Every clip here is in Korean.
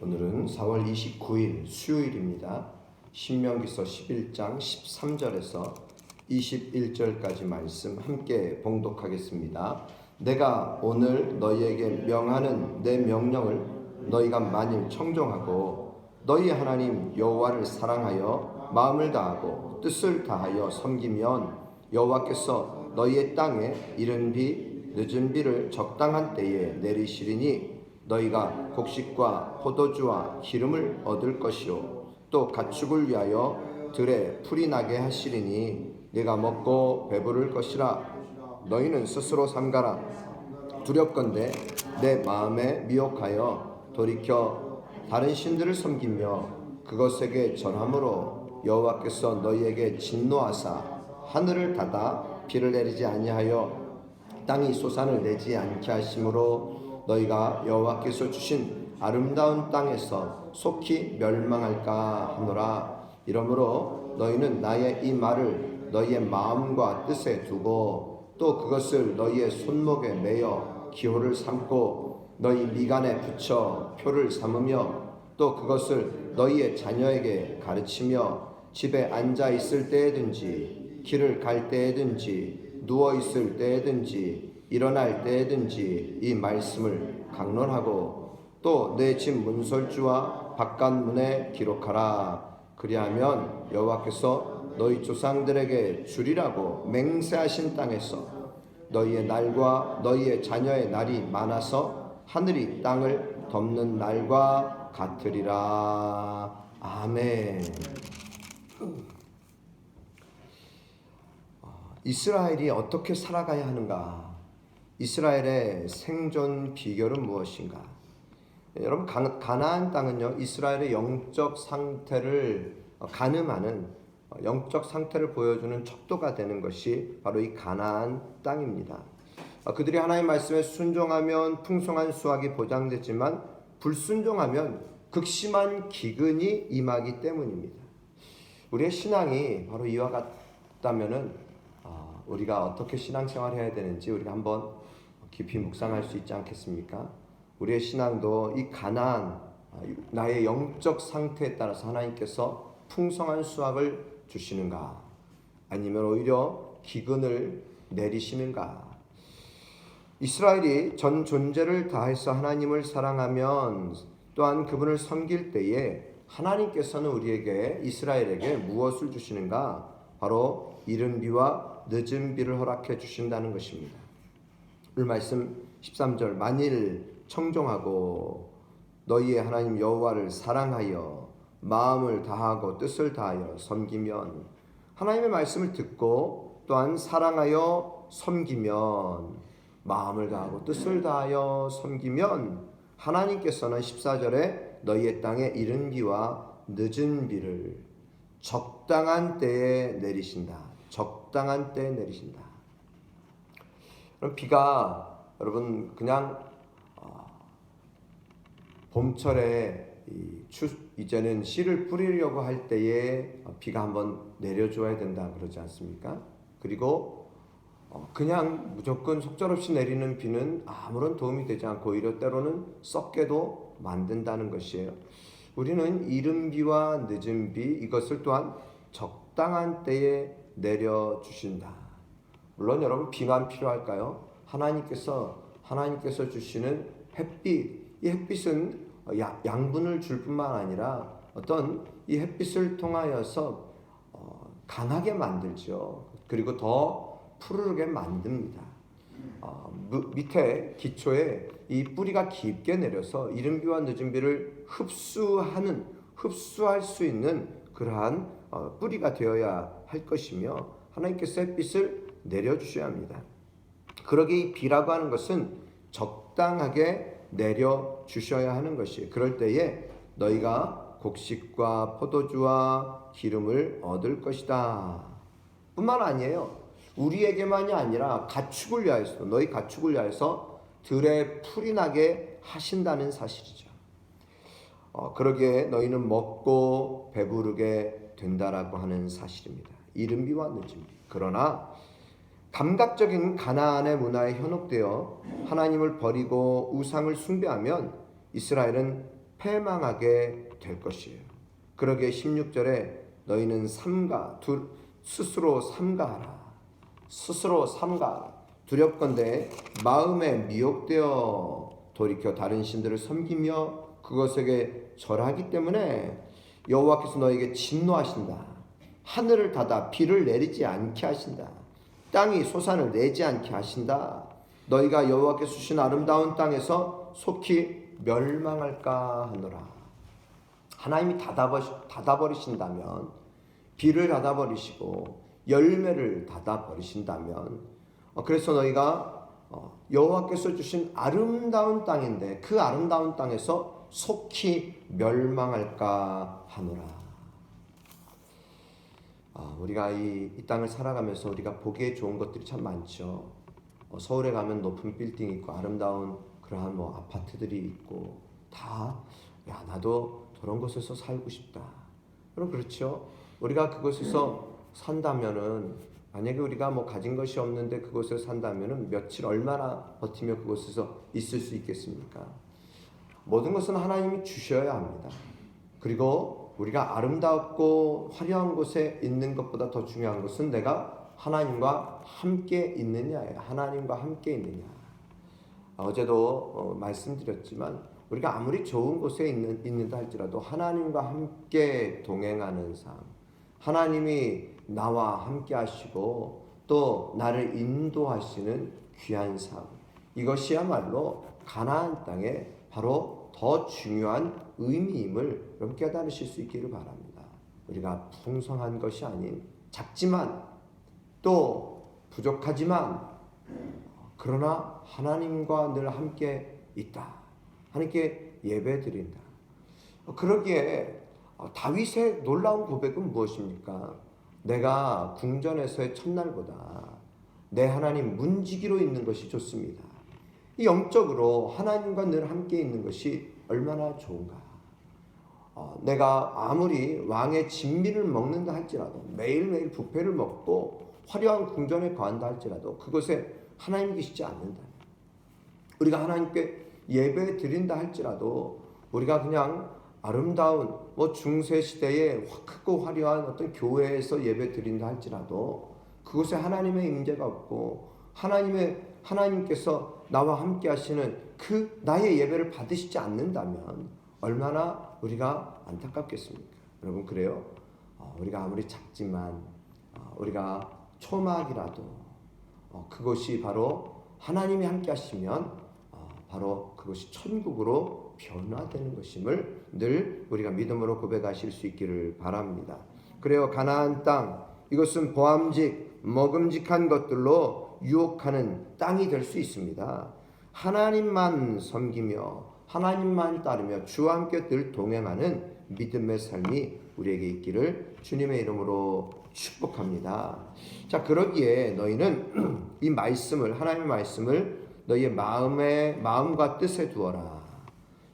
오늘은 4월 29일 수요일입니다. 신명기서 11장 13절에서 21절까지 말씀 함께 봉독하겠습니다. 내가 오늘 너희에게 명하는 내 명령을 너희가 만일 청종하고 너희 하나님 여호와를 사랑하여 마음을 다하고 뜻을 다하여 섬기면 여호와께서 너희의 땅에 이른 비 늦은 비를 적당한 때에 내리시리니 너희가 곡식과 포도주와 기름을 얻을 것이요 또 가축을 위하여 들에 풀이 나게 하시리니 내가 먹고 배부를 것이라. 너희는 스스로 삼가라. 두렵건대 내 마음에 미혹하여 돌이켜 다른 신들을 섬기며 그것에게 절함으로 여호와께서 너희에게 진노하사 하늘을 닫아 비를 내리지 아니하여 땅이 소산을 내지 않게 하심으로 너희가 여호와께서 주신 아름다운 땅에서 속히 멸망할까 하노라. 이러므로 너희는 나의 이 말을 너희의 마음과 뜻에 두고 또 그것을 너희의 손목에 매어 기호를 삼고 너희 미간에 붙여 표를 삼으며 또 그것을 너희의 자녀에게 가르치며 집에 앉아 있을 때에든지 길을 갈 때에든지 누워 있을 때에든지 일어날 때에든지 이 말씀을 강론하고 또 내 집 문설주와 바깥 문에 기록하라. 그리하면 여호와께서 너희 조상들에게 주리라고 맹세하신 땅에서 너희의 날과 너희의 자녀의 날이 많아서 하늘이 땅을 덮는 날과 같으리라. 아멘. 이스라엘이 어떻게 살아가야 하는가? 이스라엘의 생존 비결은 무엇인가? 여러분, 가나안 땅은요, 이스라엘의 영적 상태를 가늠하는 영적 상태를 보여주는 척도가 되는 것이 바로 이 가나안 땅입니다. 그들이 하나님의 말씀에 순종하면 풍성한 수확이 보장되지만 불순종하면 극심한 기근이 임하기 때문입니다. 우리의 신앙이 바로 이와 같다면은 우리가 어떻게 신앙생활을 해야 되는지 우리가 한번 깊이 묵상할 수 있지 않겠습니까? 우리의 신앙도 이 가나안, 나의 영적 상태에 따라서 하나님께서 풍성한 수확을 주시는가? 아니면 오히려 기근을 내리시는가? 이스라엘이 전 존재를 다해서 하나님을 사랑하면 또한 그분을 섬길 때에 하나님께서는 우리에게, 이스라엘에게 무엇을 주시는가? 바로 이른 비와 늦은 비를 허락해 주신다는 것입니다. 오늘 말씀 13절, 만일 청종하고 너희의 하나님 여호와를 사랑하여 마음을 다하고 뜻을 다하여 섬기면, 하나님의 말씀을 듣고 또한 사랑하여 섬기면, 마음을 다하고 뜻을 다하여 섬기면 하나님께서는 14절에 너희의 땅에 이른 비와 늦은 비를 적당한 때에 내리신다. 적당한 때에 내리신다. 그럼 비가 여러분 그냥 봄철에 이제는 씨를 뿌리려고 할 때에 비가 한번 내려줘야 된다 그러지 않습니까? 그리고 그냥 무조건 속절없이 내리는 비는 아무런 도움이 되지 않고 오히려 때로는 썩게도 만든다는 것이에요. 우리는 이른 비와 늦은 비, 이것을 또한 적당한 때에 내려주신다. 물론 여러분, 비만 필요할까요? 하나님께서 주시는 햇빛, 이 햇빛은 양분을 줄 뿐만 아니라 어떤 이 햇빛을 통하여서 강하게 만들죠. 그리고 더 푸르르게 만듭니다. 밑에 기초에 이 뿌리가 깊게 내려서 이른 비와 늦은 비를 흡수할 수 있는 그러한 뿌리가 되어야 할 것이며, 하나님께서 햇빛을 내려주셔야 합니다. 그러기에 이 비라고 하는 것은 적당하게 내려주셔야 하는 것이에요. 그럴 때에 너희가 곡식과 포도주와 기름을 얻을 것이다. 뿐만 아니에요. 우리에게만이 아니라 가축을 위하여서, 너희 가축을 위하여서 들에 풀이 나게 하신다는 사실이죠. 그러기에 너희는 먹고 배부르게 된다라고 하는 사실입니다. 이른 비와 늦은 비. 그러나 감각적인 가나안의 문화에 현혹되어 하나님을 버리고 우상을 숭배하면 이스라엘은 패망하게 될 것이에요. 그러기에 16절에 너희는 스스로 삼가하라. 스스로 삼가하라. 두렵건대 마음에 미혹되어 돌이켜 다른 신들을 섬기며 그것에게 절하기 때문에 여호와께서 너에게 진노하신다. 하늘을 닫아 비를 내리지 않게 하신다. 땅이 소산을 내지 않게 하신다. 너희가 여호와께서 주신 아름다운 땅에서 속히 멸망할까 하노라. 하나님이 닫아버리신다면, 비를 닫아버리시고 열매를 닫아버리신다면, 그래서 너희가 여호와께서 주신 아름다운 땅인데 그 아름다운 땅에서 속히 멸망할까 하노라. 우리가 이 땅을 살아가면서 우리가 보기에 좋은 것들이 참 많죠. 서울에 가면 높은 빌딩이 있고 아름다운 그러한 아파트들이 있고 야 나도 저런 곳에서 살고 싶다. 여러분 그렇죠? 우리가 그곳에서 산다면은 만약에 우리가 가진 것이 없는데 그곳에서 산다면은 며칠 얼마나 버티며 그곳에서 있을 수 있겠습니까? 모든 것은 하나님이 주셔야 합니다. 그리고 우리가 아름답고 화려한 곳에 있는 것보다 더 중요한 것은 내가 하나님과 함께 있느냐예요. 하나님과 함께 있느냐. 어제도 말씀드렸지만 우리가 아무리 좋은 곳에 있는다 할지라도 하나님과 함께 동행하는 삶, 하나님이 나와 함께 하시고 또 나를 인도하시는 귀한 삶, 이것이야말로 가나안 땅에 바로 더 중요한 의미임을 여러분 깨달으실 수 있기를 바랍니다. 우리가 풍성한 것이 아닌 작지만 또 부족하지만 그러나 하나님과 늘 함께 있다. 하나님께 예배드린다. 그러기에 다윗의 놀라운 고백은 무엇입니까? 내가 궁전에서의 첫날보다 내 하나님 문지기로 있는 것이 좋습니다. 이 영적으로 하나님과 늘 함께 있는 것이 얼마나 좋은가. 내가 아무리 왕의 진미를 먹는다 할지라도 매일매일 뷔페를 먹고 화려한 궁전에 거한다 할지라도 그것에 하나님 계시지 않는다. 우리가 하나님께 예배 드린다 할지라도 우리가 그냥 아름다운 중세 시대의 크고 화려한 어떤 교회에서 예배 드린다 할지라도 그곳에 하나님의 임재가 없고 하나님께서 나와 함께 하시는 그 나의 예배를 받으시지 않는다면 얼마나 우리가 안타깝겠습니까? 여러분 그래요? 우리가 아무리 작지만 우리가 초막이라도 그것이 바로 하나님이 함께 하시면 바로 그것이 천국으로 변화되는 것임을 늘 우리가 믿음으로 고백하실 수 있기를 바랍니다. 그래요. 가나안 땅, 이것은 보암직, 먹음직한 것들로 유혹하는 땅이 될 수 있습니다. 하나님만 섬기며 하나님만 따르며 주와 함께 늘 동행하는 믿음의 삶이 우리에게 있기를 주님의 이름으로 축복합니다. 자, 그러기에 너희는 이 말씀을, 하나님의 말씀을 너희의 마음과 뜻에 두어라.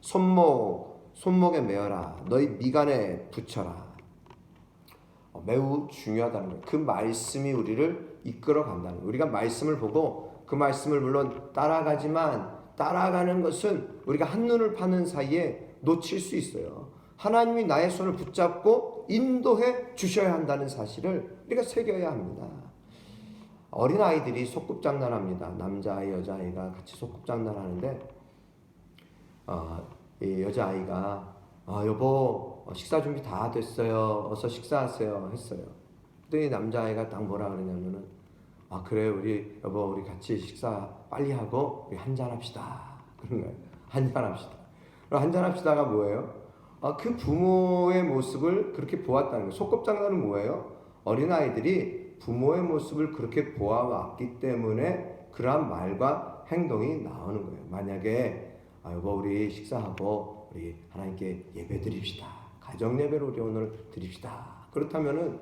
손목에 메어라. 너희 미간에 붙여라. 매우 중요하다는 거예요. 그 말씀이 우리를 이끌어 간다는 거예요. 우리가 말씀을 보고 그 말씀을 물론 따라가지만 따라가는 것은 우리가 한눈을 파는 사이에 놓칠 수 있어요. 하나님이 나의 손을 붙잡고 인도해 주셔야 한다는 사실을 우리가 새겨야 합니다. 어린아이들이 소꿉장난합니다. 남자아이, 여자아이가 같이 소꿉장난하는데 이 여자아이가 여보 식사 준비 다 됐어요. 어서 식사하세요 했어요. 그랬더니 남자아이가 딱 뭐라 그러냐면은 그래 우리 여보 우리 같이 식사 빨리 하고 우리 한잔합시다. 그런 거예요. 한잔합시다. 한잔합시다가 뭐예요? 그 부모의 모습을 그렇게 보았다는 거예요. 소꿉장난은 뭐예요? 어린아이들이 부모의 모습을 그렇게 보아왔기 때문에 그러한 말과 행동이 나오는 거예요. 만약에 여보 우리 식사하고 우리 하나님께 예배 드립시다. 가정 예배로 우리 오늘 드립시다. 그렇다면은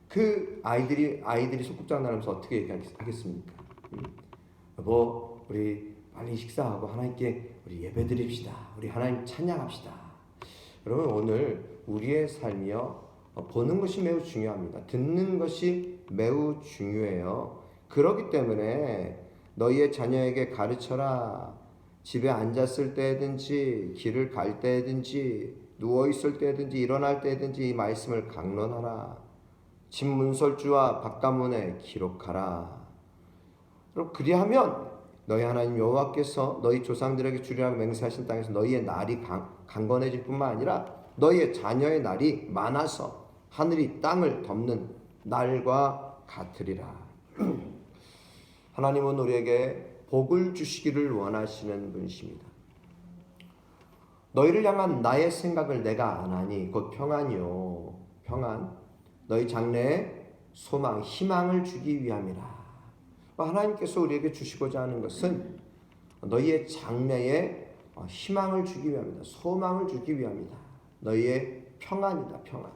그 아이들이 소꿉장난하면서 어떻게 얘기하겠습니까? 여보 우리 빨리 식사하고 하나님께 우리 예배 드립시다. 우리 하나님 찬양합시다. 여러분 오늘 우리의 삶이요 보는 것이 매우 중요합니다. 듣는 것이 매우 중요해요. 그렇기 때문에 너희의 자녀에게 가르쳐라. 집에 앉았을 때든지 길을 갈 때든지 누워 있을 때든지 일어날 때든지 이 말씀을 강론하라. 집 문설주와 바깥문에 기록하라. 그럼 그리하면 너희 하나님 여호와께서 너희 조상들에게 주리라고 맹세하신 땅에서 너희의 날이 강건해질 뿐만 아니라 너희의 자녀의 날이 많아서 하늘이 땅을 덮는 날과 같으리라. 하나님은 우리에게 복을 주시기를 원하시는 분이십니다. 너희를 향한 나의 생각을 내가 아나니 곧 평안이요 평안 너희 장래에 소망 희망을 주기 위함이라. 하나님께서 우리에게 주시고자 하는 것은 너희의 장래에 희망을 주기 위함이다. 소망을 주기 위함이다. 너희의 평안이다. 평안.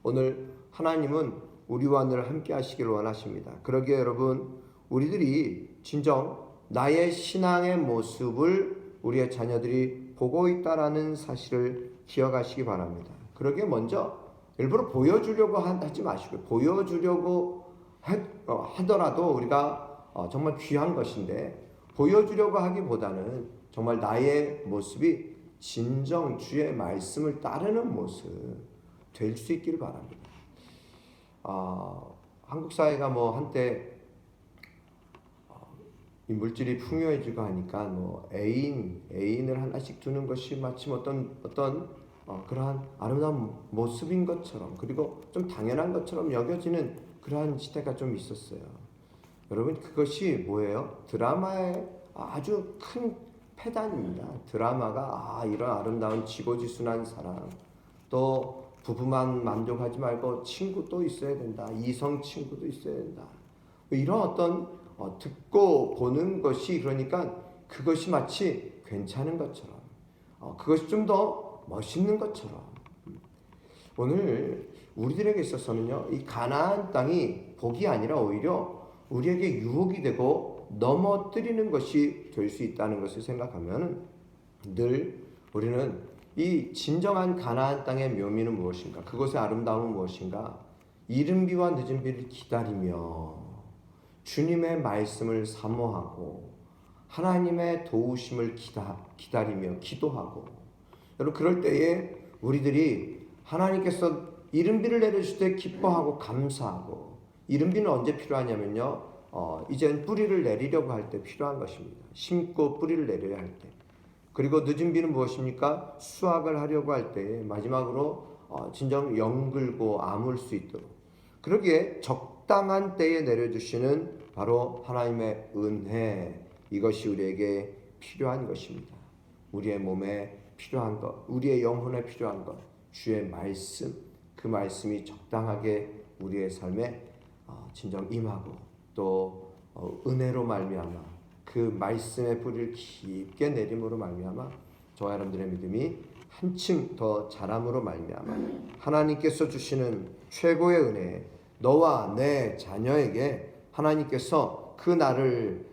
오늘 하나님은 우리와 늘 함께 하시기를 원하십니다. 그러기에 여러분 우리들이 진정 나의 신앙의 모습을 우리의 자녀들이 보고 있다라는 사실을 기억하시기 바랍니다. 그러기에 먼저 일부러 보여주려고 하지 마시고 보여주려고 하더라도 우리가 정말 귀한 것인데 보여주려고 하기보다는 정말 나의 모습이 진정 주의 말씀을 따르는 모습 될 수 있기를 바랍니다. 한국 사회가 한때 이 물질이 풍요해지고 하니까 애인을 하나씩 두는 것이 마침 어떤 그러한 아름다운 모습인 것처럼 그리고 좀 당연한 것처럼 여겨지는 그러한 시대가 좀 있었어요. 여러분 그것이 뭐예요? 드라마의 아주 큰 패단입니다. 드라마가 이런 아름다운 지고지순한 사랑 또 부부만 만족하지 말고 친구 또 있어야 된다. 이성 친구도 있어야 된다. 이런 어떤 듣고 보는 것이 그러니까 그것이 마치 괜찮은 것처럼 그것이 좀 더 멋있는 것처럼 오늘 우리들에게 있어서는요 이 가나안 땅이 복이 아니라 오히려 우리에게 유혹이 되고 넘어뜨리는 것이 될 수 있다는 것을 생각하면 늘 우리는 이 진정한 가나안 땅의 묘미는 무엇인가? 그것의 아름다움은 무엇인가? 이른 비와 늦은 비를 기다리며 주님의 말씀을 사모하고 하나님의 도우심을 기다리며 기도하고 여러분 그럴 때에 우리들이 하나님께서 이른 비를 내려주실 때 기뻐하고 감사하고 이른 비는 언제 필요하냐면요 이젠 뿌리를 내리려고 할 때 필요한 것입니다. 심고 뿌리를 내려야 할 때. 그리고 늦은 비는 무엇입니까? 수확을 하려고 할 때 마지막으로 진정 영글고 아물 수 있도록 그러기에 적당한 때에 내려주시는 바로 하나님의 은혜 이것이 우리에게 필요한 것입니다. 우리의 몸에 필요한 것, 우리의 영혼에 필요한 것, 주의 말씀 그 말씀이 적당하게 우리의 삶에 진정 임하고 또 은혜로 말미암아 그 말씀의 뿌리를 깊게 내림으로 말미암아 저와 여러분들의 믿음이 한층 더 자람으로 말미암아 하나님께서 주시는 최고의 은혜 너와 내 자녀에게 하나님께서 그 날을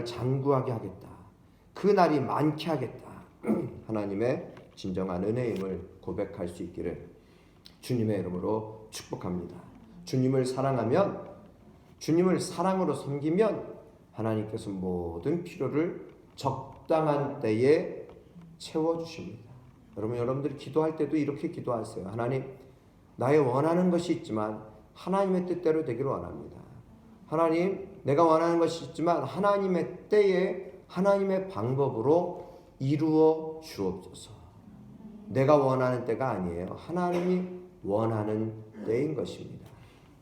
장구하게 하겠다. 그 날이 많게 하겠다. 하나님의 진정한 은혜임을 고백할 수 있기를 주님의 이름으로 축복합니다. 주님을 사랑하면 주님을 사랑으로 섬기면 하나님께서 모든 필요를 적당한 때에 채워주십니다. 여러분들이 기도할 때도 이렇게 기도하세요. 하나님 나의 원하는 것이 있지만 하나님의 뜻대로 되기를 원합니다. 하나님 내가 원하는 것이 있지만 하나님의 때에 하나님의 방법으로 이루어 주옵소서. 내가 원하는 때가 아니에요. 하나님이 원하는 때인 것입니다.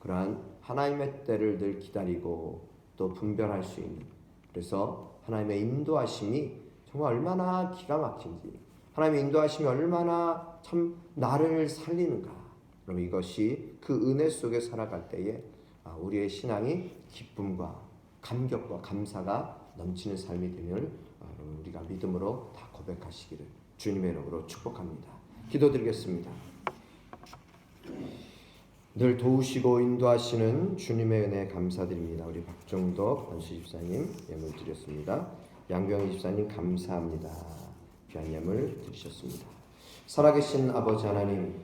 그러한 하나님의 때를 늘 기다리고 또 분별할 수 있는 그래서 하나님의 인도하심이 정말 얼마나 기가 막힌지 하나님의 인도하심이 얼마나 참 나를 살리는가 그럼 이것이 그 은혜 속에 살아갈 때에 우리의 신앙이 기쁨과 감격과 감사가 넘치는 삶이 되면 우리가 믿음으로 다 고백하시기를 주님의 이름으로 축복합니다. 기도드리겠습니다. 늘 도우시고 인도하시는 주님의 은혜 감사드립니다. 우리 박정덕 권수 집사님 예물 드렸습니다. 양병희 집사님 감사합니다. 귀한 예물 드리셨습니다. 살아계신 아버지 하나님